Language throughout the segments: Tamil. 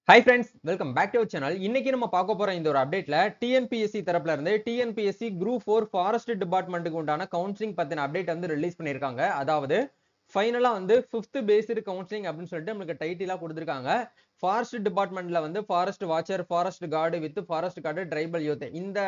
Hi friends, welcome back to our channel. இன்னைக்கு நம்ம பார்க்க போற இந்த ஒரு அப்டேட்ல டிஎன்பிஎஸ்சி தரப்புல இருந்து டிஎன்பிஎஸ்சி குரூப் 4 ஃபாரஸ்ட் டிபார்ட்மெண்ட்டுக்கு உண்டான கவுன்சிலிங் பத்தின அப்டேட் வந்து ரிலீஸ் பண்ணிருக்காங்க. அதாவது ஃபைனலா வந்து 5th பேஸ்டு கவுன்சிலிங் அப்படின்னு சொல்லிட்டு நமக்கு டைட்டிலா கொடுத்திருக்காங்க. ஃபாரஸ்ட் டிபார்ட்மெண்ட்ல வந்து forest watcher, forest card with forest card, tribal youth இந்த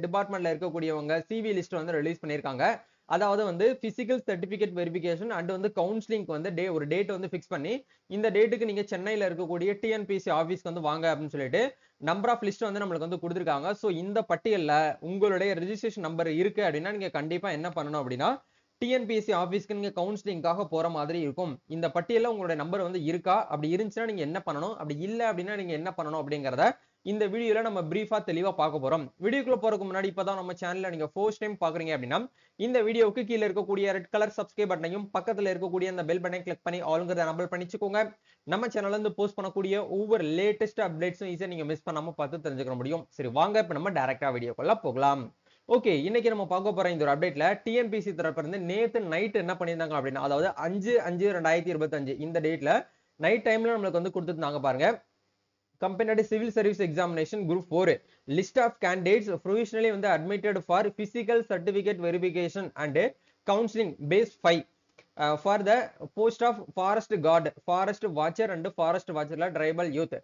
டிபார்ட்மெண்ட்ல இருக்கக்கூடியவங்க சிவி லிஸ்ட் வந்து ரிலீஸ் பண்ணிருக்காங்க. அதாவது வந்து பிசிக்கல் சர்டிபிகேட் வெரிஃபிகேஷன் அண்ட் வந்து கவுன்சிலிங்க்கு வந்து ஒரு டேட் வந்து ஃபிக்ஸ் பண்ணி இந்த டேட்டுக்கு நீங்க சென்னையில இருக்கக்கூடிய டிஎன்பிஎஸ்சி ஆஃபீஸ்க்கு வந்து வாங்க அப்படின்னு சொல்லிட்டு நம்பர் ஆஃப் லிஸ்ட் வந்து நம்மளுக்கு வந்து கொடுத்துருக்காங்க. ஸோ இந்த பட்டியல்ல உங்களுடைய ரெஜிஸ்ட்ரேஷன் நம்பர் இருக்கு அப்படின்னா நீங்க கண்டிப்பா என்ன பண்ணணும் அப்படின்னா டிஎன்பிஎஸ்சி ஆஃபீஸ்க்கு நீங்க கவுன்சிலிங்காக போற மாதிரி இருக்கும். இந்த பட்டியல்ல உங்களுடைய நம்பர் வந்து இருக்கா, அப்படி இருந்துச்சுன்னா நீங்க என்ன பண்ணணும், அப்படி இல்லை அப்படின்னா நீங்க என்ன பண்ணணும் அப்படிங்கறத இந்த வீடியோல நம்ம பிரீஃபா தெளிவா பார்க்க போறோம். வீடியோக்குள்ள போறதுக்கு முன்னாடி இப்பதான் நம்ம சேனல்ல நீங்க ஃபர்ஸ்ட் டைம் பாக்குறீங்க அப்படின்னா இந்த வீடியோவுக்கு கீழே இருக்கக்கூடிய ரெட் கலர் சப்ஸ்கிரைப் பட்டனையும் பக்கத்துல இருக்கக்கூடிய அந்த பெல் பட்டனை கிளிக் பண்ணி ஆளுங்கிறத எனபிள் பண்ணிச்சுக்கோங்க. நம்ம சேனல்ல இருந்து போஸ்ட் பண்ணக்கூடிய ஒவ்வொரு லேட்டஸ்ட் அப்டேட்ஸும் ஈஸியா நீங்க மிஸ் பண்ணாம பார்த்து தெரிஞ்சுக்க முடியும். சரி வாங்க இப்ப நம்ம டைரக்டா வீடியோக்குள்ள போகலாம். ஓகே, இன்னைக்கு நம்ம பார்க்க போற இந்த ஒரு அப்டேட்ல டிஎன்பிஎஸ்சி தரப்புல இருந்து நேத்து நைட் என்ன பண்ணியிருந்தாங்க அப்படின்னா, அதாவது 5/5/2025 இந்த டேட்ல நைட் டைம்ல நம்மளுக்கு வந்து கொடுத்துருந்தாங்க பாருங்க. Combined Civil Service Examination Group 4 list of candidates provisionally வந்து admitted for physical certificate verification and counseling base 5 for the post of forest guard, forest watcher and forest watcher tribal youth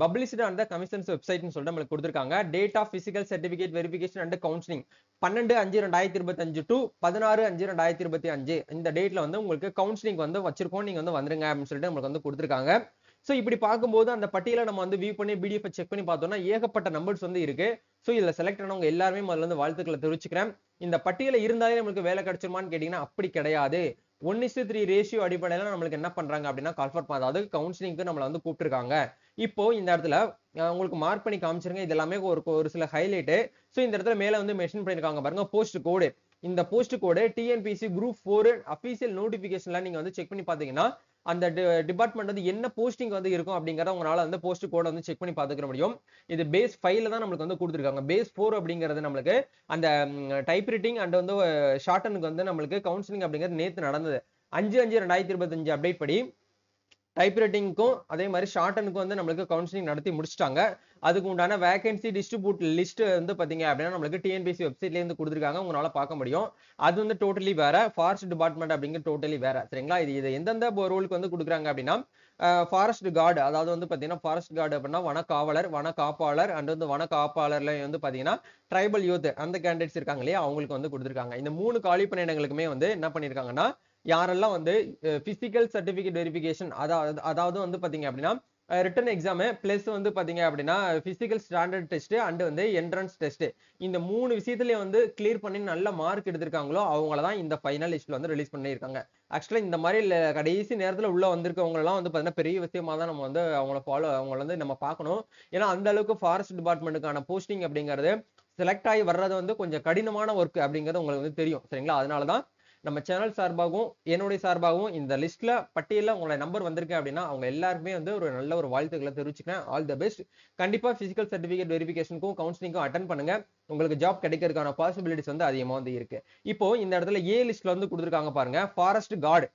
published on the commission's website னு சொல்லிட்டு நம்மளுக்கு கொடுத்திருக்காங்க. Date of physical certificate verification and counseling 12/5/2025 to 16/5/2025 இந்த டேட்ல வந்து உங்களுக்கு கவுன்சிலிங் வந்து வச்சிருக்கோம், நீங்க வந்து வந்துருங்க அப்படின்னு சொல்லிட்டு நம்மளுக்கு வந்து கொடுத்திருக்காங்க. சோ இப்படி பார்க்கும்போது அந்த பட்டியலை நம்ம வந்து வியூ பண்ணி பிடிஎஃப் செக் பண்ணி பார்த்தோம்னா ஏகப்பட்ட நம்பர்ஸ் வந்து இருக்கு. சோ இதுல செலக்ட் ஆனவங்க எல்லாருமே முதல்ல வந்து வாழ்த்துக்களை தெரிவிச்சுக்கிறேன். இந்த பட்டியல இருந்தாலே நம்மளுக்கு வேலை கிடைச்சிருமான்னு கேட்டீங்கன்னா அப்படி கிடையாது. 1:3 ரேஷியோ அடிப்படையில நம்மளுக்கு என்ன பண்றாங்க அப்படின்னா கால்ஃபர் அதாவது கவுன்சிலிங்க்கு நம்மள வந்து கூப்பிட்டுருக்காங்க. இப்போ இந்த இடத்துல உங்களுக்கு மார்க் பண்ணி காமிச்சிருங்க. இது எல்லாமே ஒரு சில ஹைலைட். சோ இந்த இடத்துல மேல வந்து மென்ஷன் பண்ணிருக்காங்க பாருங்க போஸ்ட் கோடு. இந்த post code TNPSC group 4 official நோட்டிபிகேஷன்ல நீங்க வந்து செக் பண்ணி பாத்தீங்கன்னா அந்த டிபார்ட்மெண்ட் வந்து என்ன போஸ்டிங் வந்து இருக்கும் அப்படிங்கறத உங்களால வந்து போஸ்ட் கோட வந்து செக் பண்ணி பாத்துக்க முடியும். இது பேஸ் 5ல தான் நம்மளுக்கு வந்து கொடுத்திருக்காங்க. பேஸ் 4 அப்படிங்கிறது நம்மளுக்கு அந்த டைப் ரைட்டிங் அண்ட் வந்து ஷார்ட்டனுக்கு வந்து நம்மளுக்கு கவுன்சிலிங் அப்படிங்கிறது நேத்து நடந்தது. 5/5/2025 அப்டேட் படி டைப் ரைட்டிங்க்கும் அதே மாதிரி ஷார்ட்டனுக்கும் வந்து நம்மளுக்கு கவுன்சிலிங் நடத்தி முடிச்சிட்டாங்க. அதுக்கு உண்டான வேகன்சி டிஸ்ட்ரிபியூட் லிஸ்ட் வந்து பாத்தீங்க அப்படின்னா நம்மளுக்கு டிஎன்பிஎஸ்சி வெப்சைட்ல இருந்து கொடுத்திருக்காங்க, உங்களால பார்க்க முடியும். அது வந்து டோட்டலி வேற, ஃபாரஸ்ட் டிபார்ட்மெண்ட் அப்படிங்கிறது டோட்டலி வேற. சரிங்களா, இது எந்தெந்த ரோலுக்கு வந்து கொடுக்குறாங்க அப்படின்னா ஃபாரஸ்ட் கார்டு, அதாவது வந்து பாத்தீங்கன்னா ஃபாரஸ்ட் கார்டு அப்படின்னா வனக்காவலர், வனக்காப்பாளர் அண்ட் வந்து வனக்காப்பாளர்ல வந்து பாத்தீங்கன்னா ட்ரைபல் யூத் அந்த கேண்டிடேட்ஸ் இருக்காங்க இல்லையா, அவங்களுக்கு வந்து கொடுத்திருக்காங்க. இந்த 3 காலி பணியிடங்களுக்குமே வந்து என்ன பண்ணிருக்காங்கன்னா யாரெல்லாம் வந்து பிசிக்கல் சர்டிபிகேட் வெரிஃபிகேஷன் அதாவது வந்து பாத்தீங்க அப்படின்னா ரிட்டன் எக்ஸாம் பிளஸ் வந்து பாத்தீங்க அப்படின்னா பிசிக்கல் ஸ்டாண்டர்ட் டெஸ்ட் அண்ட் வந்து என்ட்ரன்ஸ் டெஸ்ட் இந்த 3 விஷயத்திலயும் வந்து கிளியர் பண்ணி நல்ல மார்க் எடுத்திருக்காங்களோ அவங்களதான் இந்த ஃபைனல் லிஸ்ட்ல வந்து ரிலீஸ் பண்ணியிருக்காங்க. ஆக்சுவலா இந்த மாதிரி கடைசி நேரத்துல உள்ள வந்திருக்கவங்க எல்லாம் வந்து பாத்தீங்கன்னா பெரிய விஷயமா தான் நம்ம வந்து அவங்கள வந்து நம்ம பார்க்கணும். ஏன்னா அந்த அளவுக்கு ஃபாரஸ்ட் டிபார்ட்மெண்ட்டுக்கான போஸ்டிங் அப்படிங்கிறது செலக்ட் ஆகி வர்றது வந்து கொஞ்சம் கடினமான ஒர்க் அப்படிங்கிறது உங்களுக்கு வந்து தெரியும். சரிங்களா, அதனாலதான் நம்ம சேனல் சார்பாகவும் என்னுடைய சார்பாகவும் இந்த லிஸ்ட்ல பட்டியல உங்களோட நம்பர் வந்திருக்கு அப்படின்னா அவங்க எல்லாருமே வந்து ஒரு நல்ல ஒரு வாழ்த்துக்களை தெரிவிச்சுக்கிறேன். All the best. கண்டிப்பா பிசிக்கல் சர்டிபிகேட் வெரிஃபிகேஷனுக்கும் கவுன்சிலிங்கும் அட்டன் பண்ணுங்க. உங்களுக்கு ஜாப் கிடைக்கிறதுக்கான பாசிபிலிட்டிஸ் வந்து அதிகமா வந்து இருக்கு. இப்போ இந்த இடத்துல ஏ லிஸ்ட்ல வந்து கொடுத்திருக்காங்க பாருங்க, ஃபாரஸ்ட் கார்டு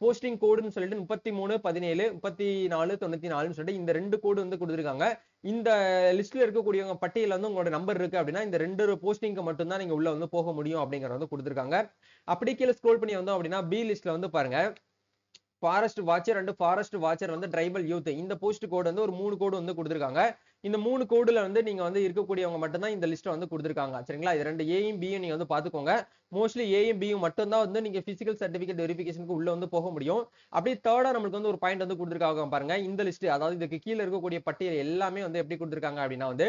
போஸ்டிங் கோடுன்னு சொல்லிட்டு 33/17 34/94 சொல்லிட்டு இந்த 2 கோடு வந்து கொடுத்திருக்காங்க. இந்த லிஸ்ட்ல இருக்கக்கூடியவங்க பட்டியல வந்து உங்களோட நம்பர் இருக்கு அப்படின்னா இந்த 2 போஸ்டிங்க்கு மட்டும் தான் நீங்க உள்ள வந்து போக முடியும் அப்படிங்கறத வந்து கொடுத்திருக்காங்க. அப்படி கீழே ஸ்க்ரோல் பண்ணி வந்தோம் அப்படின்னா பி லிஸ்ட்ல வந்து பாருங்க forest watcher and forest watcher வந்து ட்ரைபல் யூத் இந்த போஸ்ட் கோடு வந்து ஒரு 3 கோடு வந்து கொடுத்திருக்காங்க. இந்த 3 கோடுல வந்து நீங்க வந்து இருக்கக்கூடியவங்க மட்டும் தான் இந்த லிஸ்ட் வந்து கொடுத்திருக்காங்க. சரிங்களா, இது 2 ஏயும் பியும் நீங்க வந்து பாத்துக்கோங்க. மோஸ்ட்லி ஏயும் பியும் மட்டும் தான் வந்து நீங்க பிசிக்கல் சர்டிபிகேட் வெரிஃபிகேஷனுக்கு உள்ள வந்து போக முடியும். அப்படி தேர்டா நம்மளுக்கு வந்து ஒரு பாயிண்ட் வந்து கொடுத்திருக்காங்க பாருங்க. இந்த லிஸ்ட் அதாவது இதுக்கு கீழே இருக்கக்கூடிய பட்டியல் எல்லாமே வந்து எப்படி கொடுத்திருக்காங்க அப்படின்னா வந்து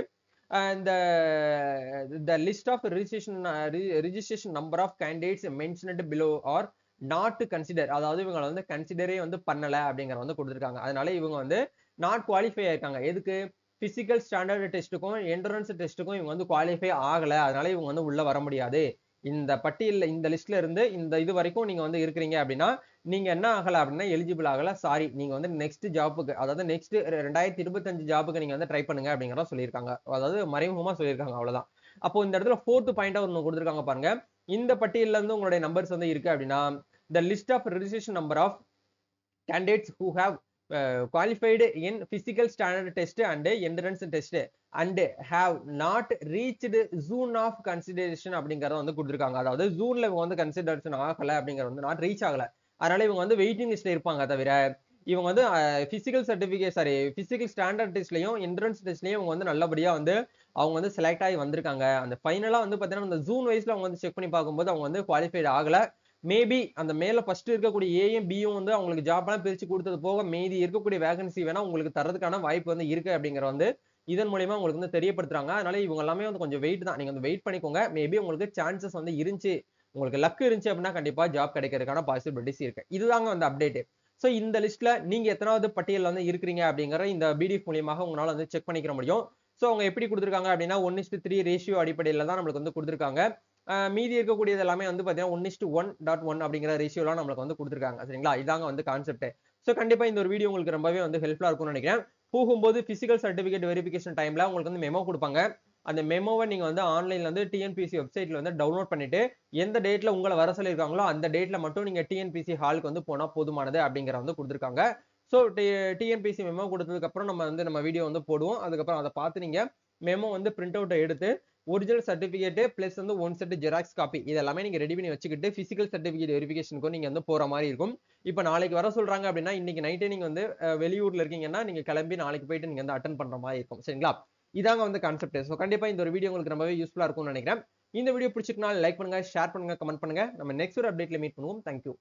the list of registration number of candidates mentioned below are not consider, அதாவது இவங்க வந்து கன்சிடரே வந்து பண்ணல அப்படிங்கற வந்து கொடுத்திருக்காங்க. அதனால இவங்க வந்து நாட் குவாலிஃபை ஆயிருக்காங்க. எதுக்கு? பிசிக்கல் ஸ்டாண்டர்ட் டெஸ்ட்டுக்கும் என்ட்ரன்ஸ் டெஸ்ட்டுக்கும் இவங்க வந்து குவாலிஃபை ஆகல. அதனால இவங்க வந்து உள்ள வர முடியாது. இந்த பட்டியல்ல இந்த லிஸ்ட்ல இருந்து இந்த இது வரைக்கும் நீங்க வந்து இருக்கிறீங்க அப்படின்னா நீங்க என்ன ஆகல அப்படின்னா எலிஜிபிள் ஆகல, சாரி, நீங்க வந்து நெக்ஸ்ட் ஜாப்புக்கு அதாவது நெக்ஸ்ட் 2025 ஜாப்புக்கு நீங்க வந்து ட்ரை பண்ணுங்க அப்படிங்கறத சொல்லியிருக்காங்க. அதாவது மறைமுகமா சொல்லியிருக்காங்க, அவ்வளவுதான். அப்போ இந்த இடத்துல 4th பாயிண்டா ஒன்னு கொடுத்திருக்காங்க பாருங்க. இந்த பட்டியல்ல இருந்து உங்களுடைய நம்பர்ஸ் வந்து இருக்கு அப்படின்னா the list of registration number of candidates who have qualified in physical standard test and endurance test and have not reached zone of consideration அப்படிங்கறத வந்து கொடுத்திருக்காங்க. அதாவது ஜூன்ல இவங்க வந்து கன்சிடரேஷன் ஆகல அப்படிங்கறது வந்து நாட் ரீச் ஆகல. அதனால இவங்க வந்து வெயிட்டிங் லிஸ்ட்ல இருப்பாங்க. தவிர இவங்க வந்து பிசிக்கல் சர்டிபிகேட் பிசிக்கல் ஸ்டாண்டர்ட் டெஸ்ட்லயும் என்ட்ரன்ஸ் டெஸ்ட்லயும் இவங்க வந்து நல்லபடியா வந்து அவங்க வந்து செலக்ட் ஆகி வந்திருக்காங்க. அந்த ஃபைனலா வந்து பாத்தீங்கன்னா இந்த ஜூன் வைஸ்ல அவங்க வந்து செக் பண்ணி பார்க்கும்போது அவங்க வந்து குவாலிஃபைட் ஆகல. மேபி அந்த மேல ஃபர்ஸ்ட் இருக்கக்கூடிய ஏயும் பியும் வந்து அவங்களுக்கு ஜாப் எல்லாம் பிரிச்சு கொடுத்தது போக மீதி இருக்கக்கூடிய வேகன்சி வேணா உங்களுக்கு தரதுக்கான வாய்ப்பு வந்து இருக்கு அப்படிங்கிற வந்து இதன் மூலியமா உங்களுக்கு வந்து தெரியப்படுத்துறாங்க. அதனால இவங்க எல்லாமே வந்து கொஞ்சம் வெயிட் தான். நீங்க வந்து வெயிட் பண்ணிக்கோங்க. மேபி உங்களுக்கு சான்சஸ் வந்து இருந்துச்சு, உங்களுக்கு லக் இருந்துச்சு அப்படின்னா கண்டிப்பா ஜாப் கிடைக்கிறதுக்கான பாசிபிலிட்டிஸ் இருக்கு. இதுதாங்க வந்து அப்டேட். சோ இந்த லிஸ்ட்ல நீங்க எத்தனாவது பட்டியல்ல வந்து இருக்கிறீங்க அப்படிங்கிற இந்த பிடிஎஃப் மூலியமாக உங்களால வந்து செக் பண்ணிக்க முடியும். சோ அவங்க எப்படி கொடுத்திருக்காங்க அப்படின்னா 1:3 ரேஷியோ அடிப்படையில தான் நம்மளுக்கு வந்து கொடுத்திருக்காங்க. மீதி இருக்கக்கூடியது எல்லாமே வந்து பாத்தீங்கன்னா 1:1.1 அப்படிங்கிற ரேஷியோலாம் நம்மளுக்கு வந்து கொடுத்திருக்காங்க. சரிங்களா? இதாங்க வந்து கான்செப்ட். சோ கண்டிப்பா இந்த ஒரு வீடியோ உங்களுக்கு ரொம்பவே வந்து ஹெல்ப்ஃபுல்லா இருக்கும்னு நினைக்கிறேன். போகும்போது பிசிக்கல் சர்டிபிகேட் வெரிஃபிகேஷன் டைம்ல உங்களுக்கு வந்து மெமோ கொடுப்பாங்க. அந்த மெமோவை நீங்க வந்து ஆன்லைன்ல வந்து டிஎன்பிஎஸ்சி வெப்சைட்ல வந்து டவுன்லோட் பண்ணிட்டு எந்த டேட்ல உங்களை வர சொல்லியிருக்காங்களோ அந்த டேட்ல மட்டும் நீங்க டிஎன்பிஎஸ்சி ஹாலுக்கு வந்து போனா போதுமானது அப்படிங்கிற வந்து கொடுத்திருக்காங்க. சோ டிஎன்பிஎஸ்சி மெமோ கொடுத்ததுக்கு அப்புறம் நம்ம வீடியோ வந்து போடுவோம். அதுக்கப்புறம் அதை பார்த்து நீங்க மெமோ வந்து பிரிண்ட் அவுட் எடுத்து ஒரிஜினல் சர்டிபிகேட் பிளஸ் வந்து 1 செட் ஜெராக்ஸ் காப்பி இது எல்லாமே நீங்க ரெடி பண்ணி வச்சுக்கிட்டு பிசிக்கல் சர்டிபிகேட் வெரிஃபிகேஷனுக்கு நீங்க வந்து போற மாதிரி இருக்கும். இப்ப நாளைக்கு வர சொல்றாங்க அப்படின்னா இன்னைக்கு நைட்டே நீங்க வந்து வெளியூர்ல இருக்கீங்கன்னா நீங்க கிளம்பி நாளைக்கு போயிட்டு நீங்க வந்து அட்டன் பண்ற மாதிரி இருக்கும். சரிங்களா? இதாங்க வந்து கான்செப்ட். சோ கண்டிப்பா இந்த ஒரு வீடியோ உங்களுக்கு ரொம்பவே யூஸ்ஃபுல்லா இருக்கும்னு நினைக்கிறேன். இந்த வீடியோ பிடிச்சிருக்கனால லைக் பண்ணுங்க, ஷேர் பண்ணுங்க, கமெண்ட் பண்ணுங்க. நம்ம நெக்ஸ்ட் ஒரு அப்டேட்ல மீட் பண்ணுவோம். தேங்க்யூ.